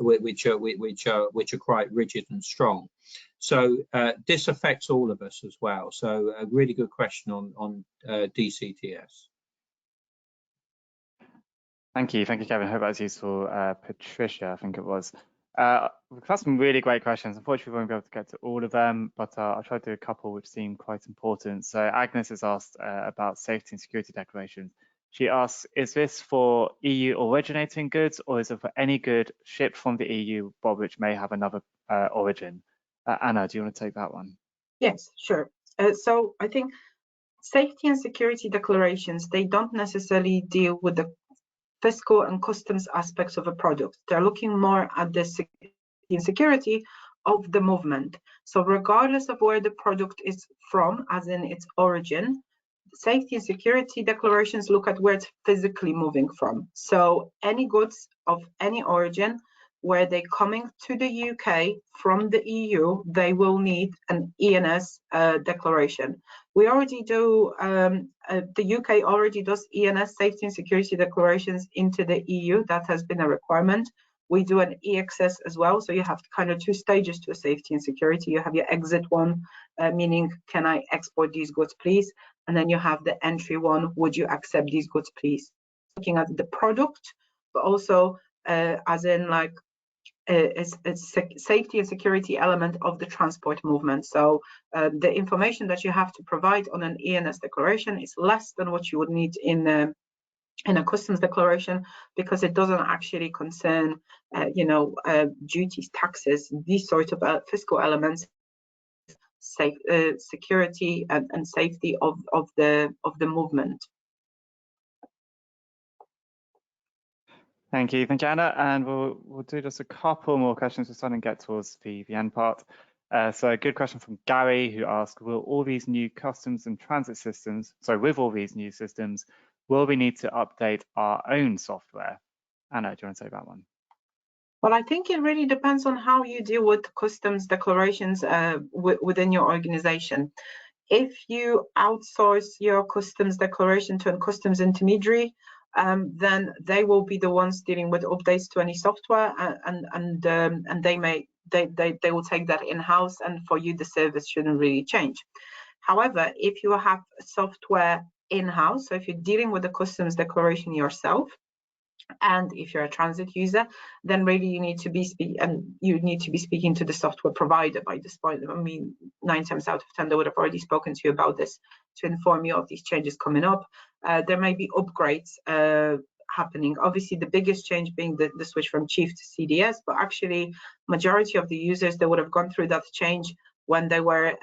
which are quite rigid and strong. So this affects all of us as well. So a really good question on DCTS. Thank you, Kevin. I hope that was useful. Patricia, I think it was. We've had some really great questions. Unfortunately, we won't be able to get to all of them, but I'll try to do a couple which seem quite important. So Agnes has asked about safety and security declarations. She asks, is this for EU originating goods, or is it for any good shipped from the EU, but which may have another origin? Anna, do you want to take that one? Yes, sure. So I think safety and security declarations, they don't necessarily deal with the fiscal and customs aspects of a product. They're looking more at the security of the movement. So regardless of where the product is from, as in its origin, safety and security declarations look at where it's physically moving from. So any goods of any origin, where they're coming to the UK from the EU, they will need an ENS declaration. We already do, the UK already does ENS, safety and security declarations into the EU. That has been a requirement. We do an EXS as well. So you have kind of two stages to a safety and security. You have your exit one, meaning, can I export these goods, please? And then you have the entry one, would you accept these goods, please? Looking at the product, but also as in like, it's safety and security element of the transport movement. So the information that you have to provide on an ENS declaration is less than what you would need in a customs declaration, because it doesn't actually concern, duties, taxes, these sort of fiscal elements, security and safety of the movement. Thank you, Anna. And we'll do just a couple more questions. We're starting to get towards the end part. So a good question from Gary, who asked, will all these new customs and transit systems, with all these new systems, will we need to update our own software? Anna, do you want to say that one? Well, I think it really depends on how you deal with customs declarations within your organization. If you outsource your customs declaration to a customs intermediary, then they will be the ones dealing with updates to any software, and they will take that in-house, and for you the service shouldn't really change. However, if you have software in-house, so if you're dealing with the customs declaration yourself, and if you're a transit user, then really you need to be speaking to the software provider by this point. I mean, 9 times out of 10 they would have already spoken to you about this to inform you of these changes coming up. There may be upgrades happening. Obviously, the biggest change being the switch from Chief to CDS, but actually, majority of the users, they would have gone through that change when they were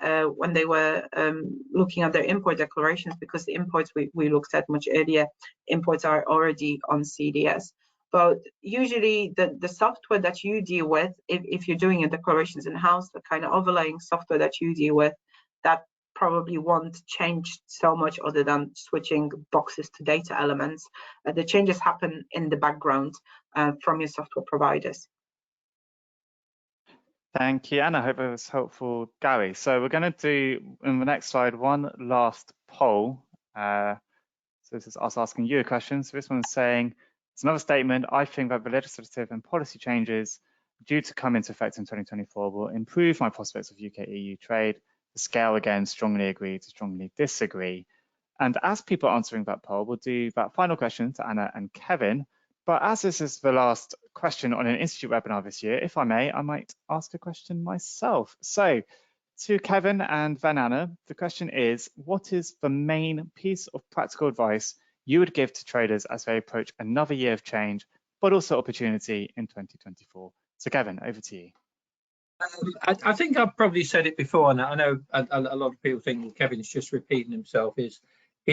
looking at their import declarations, because the imports we looked at much earlier, imports are already on CDS. But usually the software that you deal with, if you're doing your declarations in-house, the kind of overlaying software that you deal with, that probably won't change so much other than switching boxes to data elements. The changes happen in the background from your software providers. Thank you, Anna. I hope it was helpful, Gary. So we're going to do, in the next slide, one last poll. So this is us asking you a question. So this one's saying, it's another statement, I think that the legislative and policy changes due to come into effect in 2024 will improve my prospects of UK-EU trade. The scale, again, strongly agree to strongly disagree. And as people are answering that poll, we'll do that final question to Anna and Kevin. But as this is the last question on an Institute webinar this year, if I may, I might ask a question myself. So to Kevin and then Anna, the question is, what is the main piece of practical advice you would give to traders as they approach another year of change, but also opportunity in 2024? So Kevin, over to you. I think I've probably said it before, and I know a lot of people think Kevin's just repeating himself. Is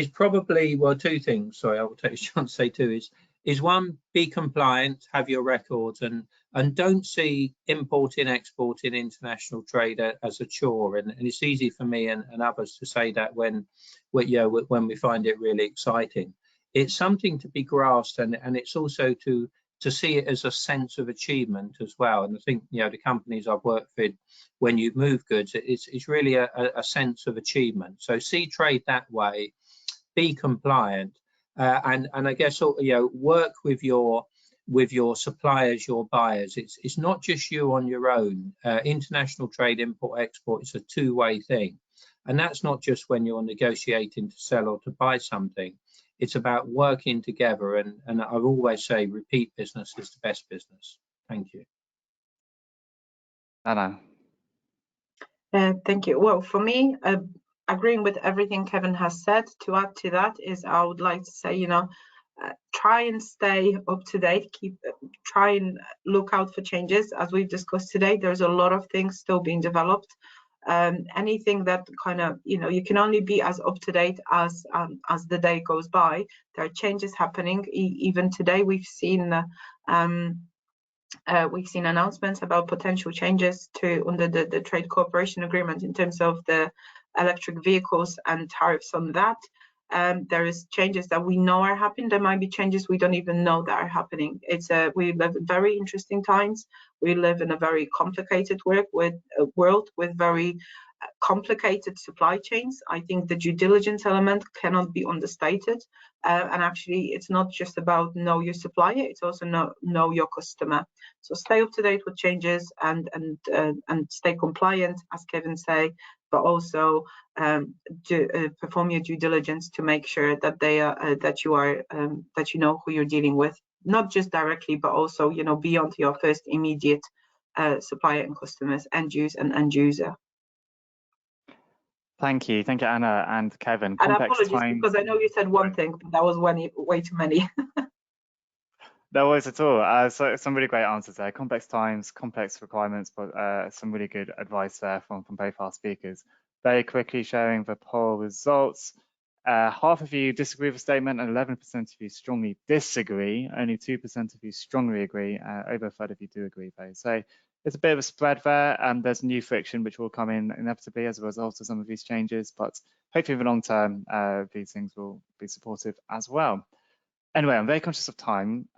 probably, well, two things. Sorry, I will take a chance to say two. Is one, be compliant, have your records, and don't see importing, exporting, international trade as a chore. And it's easy for me and others to say that when we find it really exciting. It's something to be grasped, and it's also to see it as a sense of achievement as well. And I think, the companies I've worked with, when you move goods, it's really a sense of achievement. So see trade that way, be compliant, and I guess, work with your suppliers, your buyers. It's not just you on your own. International trade, import, export, is a two-way thing. And that's not just when you're negotiating to sell or to buy something. It's about working together, and I always say repeat business is the best business. Thank you. Anna. Thank you. Well, for me, agreeing with everything Kevin has said, to add to that is I would like to say, try and stay up to date, try and look out for changes. As we've discussed today, there's a lot of things still being developed. Anything that kind of, you can only be as up to date as the day goes by. There are changes happening. Even today, we've seen announcements about potential changes under the trade cooperation agreement in terms of the electric vehicles and tariffs on that. There is changes that we know are happening. There might be changes we don't even know that are happening. We live in very interesting times. We live in a very complicated world with very complicated supply chains. I think the due diligence element cannot be understated. And actually, it's not just about know your supplier; it's also know your customer. So stay up to date with changes and stay compliant, as Kevin say, but also perform your due diligence to make sure that that you know who you're dealing with, not just directly, but also beyond your first immediate supplier and customers, end user. Thank you, Anna and Kevin. And apologies, because I know you said one thing, but that was way too many. No worries at all. So some really great answers there. Complex times, complex requirements, but some really good advice there from both our speakers. Very quickly sharing the poll results. Half of you disagree with the statement and 11% of you strongly disagree. Only 2% of you strongly agree. Over a third of you do agree though. So there's a bit of a spread there. There's new friction which will come in inevitably as a result of some of these changes, but hopefully in the long term, these things will be supportive as well. Anyway, I'm very conscious of time.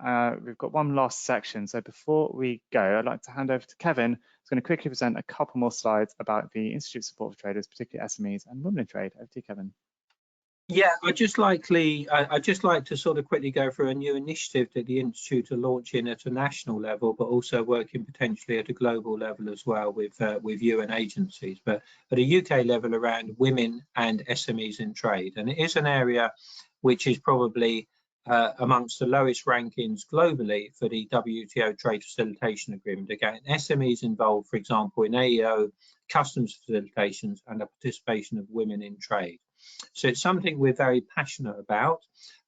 We've got one last section. So before we go, I'd like to hand over to Kevin, who's going to quickly present a couple more slides about the Institute Support for Traders, particularly SMEs and women in trade. Over to you, Kevin. Yeah, I'd just like to sort of quickly go through a new initiative that the Institute are launching at a national level, but also working potentially at a global level as well with UN agencies, but at a UK level around women and SMEs in trade. And it is an area which is probably amongst the lowest rankings globally for the WTO Trade Facilitation Agreement. Again, SMEs involved, for example, in AEO, customs facilitations, and the participation of women in trade. So it's something we're very passionate about.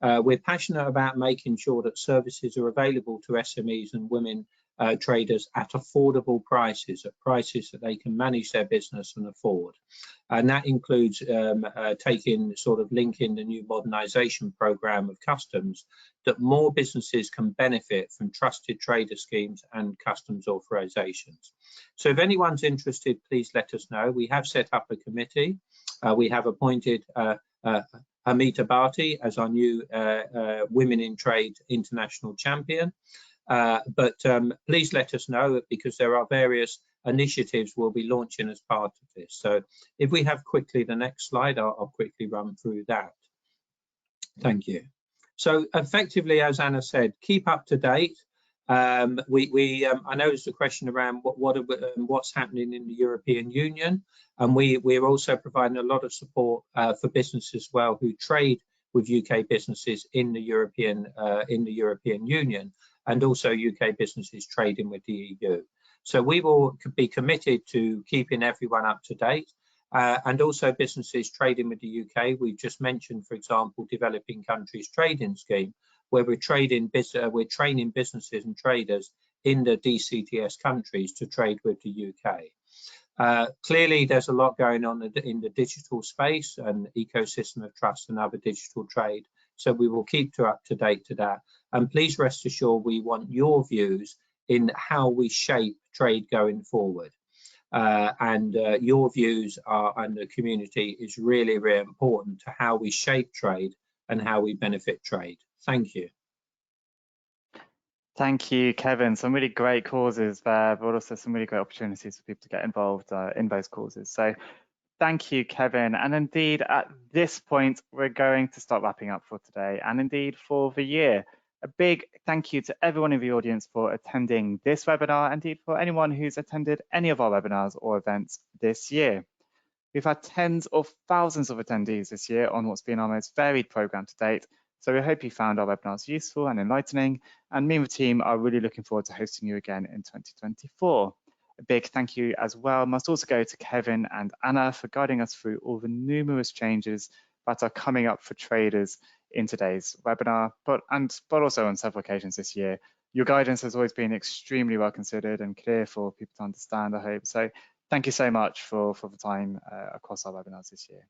We're passionate about making sure that services are available to SMEs and women traders at affordable prices, at prices that they can manage their business and afford. And that includes linking the new modernisation programme of customs, that more businesses can benefit from trusted trader schemes and customs authorisations. So if anyone's interested, please let us know. We have set up a committee. We have appointed Amita Bharti as our new Women in Trade International Champion. But please let us know, because there are various initiatives we'll be launching as part of this. So if we have quickly the next slide, I'll quickly run through that. Thank you. So effectively, as Anna said, keep up to date. I know there's a question around what's happening in the European Union, and we're also providing a lot of support for businesses as well who trade with UK businesses in the European Union, and also UK businesses trading with the EU. So we will be committed to keeping everyone up to date, and also businesses trading with the UK. We've just mentioned, for example, Developing Countries Trading Scheme, where we're training businesses and traders in the DCTS countries to trade with the UK. Clearly, there's a lot going on in the digital space and ecosystem of trust and other digital trade. So we will keep up to date to that. And please rest assured, we want your views in how we shape trade going forward. Your views and the community is really, really important to how we shape trade and how we benefit trade. Thank you. Thank you, Kevin. Some really great causes there, but also some really great opportunities for people to get involved in those causes. So thank you, Kevin. And indeed, at this point, we're going to start wrapping up for today and indeed for the year. A big thank you to everyone in the audience for attending this webinar, indeed for anyone who's attended any of our webinars or events this year. We've had tens of thousands of attendees this year on what's been our most varied program to date. So we hope you found our webinars useful and enlightening, and me and the team are really looking forward to hosting you again in 2024. A big thank you as well must also go to Kevin and Anna for guiding us through all the numerous changes that are coming up for traders in today's webinar, but also on several occasions this year. Your guidance has always been extremely well considered and clear for people to understand, I hope. So thank you so much for the time across our webinars this year.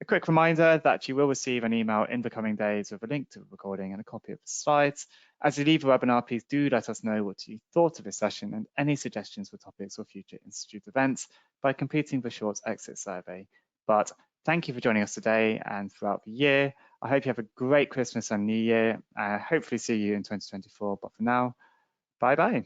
A quick reminder that you will receive an email in the coming days with a link to the recording and a copy of the slides. As you leave the webinar, please do let us know what you thought of this session and any suggestions for topics or future Institute events by completing the short exit survey. But thank you for joining us today and throughout the year. I hope you have a great Christmas and New Year. Hopefully see you in 2024. But for now, bye-bye.